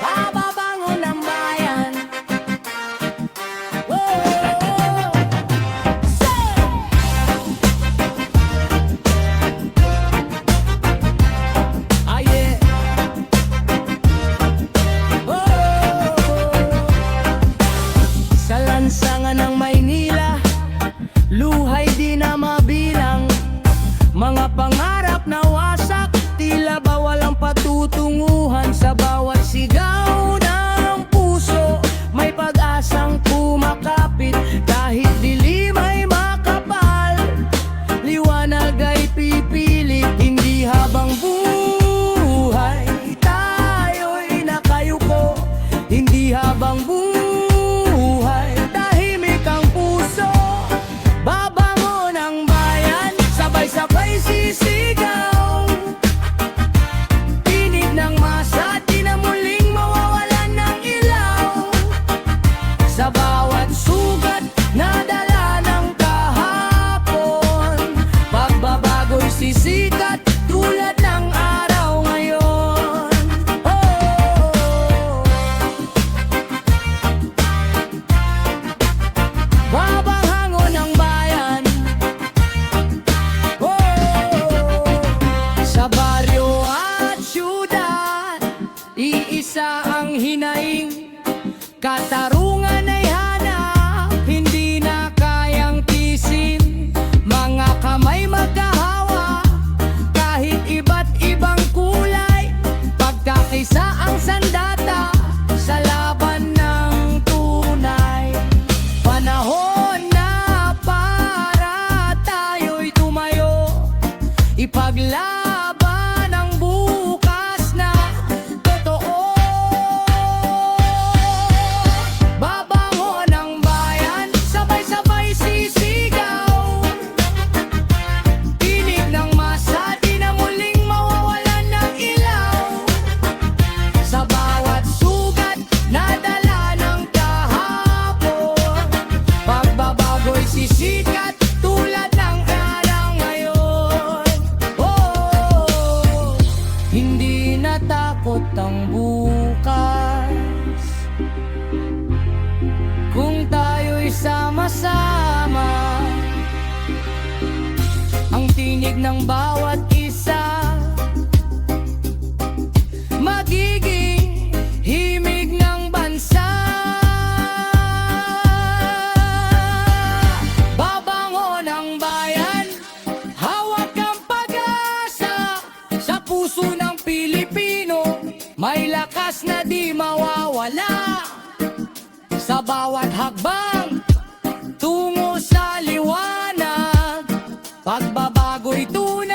Pababangon ng bayan. Sa lansangan ng Maynila, luhay di na mabilang. Mga pangarap na wasak, tila ba walang patutunguhan. Sa bawat sigaw ng puso, may pag-asang kumakapit. Kahit dilim ay makapal, liwanag ay pipilit. Hindi habang buhay tayo'y nakayuko, hindi habang buhay tahimik ang puso. Babangon ang bayan, sabay-sabay sisigaw. Tinig ng masa, di na muling mawawalan ng ilaw. Sa bawat sugat na dala ng kahapon, pagbabago'y sisikat tulad ng araw ngayon. Babangon ang bayan. Sa baryo at syudad, iisa ang hinaing. Katarungan ay hanap, hindi na kayang tisin. Mga kamay magkahawa, kahit iba't ibang kulay. Pagkakaisa ang sandata sa laban ng tunay. Panahon na para tayo'y tumayo, ipaglaban ang bukas na totoo. Babangon ang bayan, sabay-sabay sisigaw. Tinig ng masa, di na muling mawawalan ng ilaw. Sa bawat sugat na dala ng kahapon, pagbabago'y sisikat tulad ng araw ngayon. Hindi natakot ang bukas kung tayo'y sama-sama. Ang tinig ng bawat isa magiging himig ng bansa. Babangon ang bayan, hawak ang pag-asa. Sa puso ng Pilipino, may lakas na di mawawala. Sa bawat hakbang tungo sa liwanag, pagbabago'y tunay.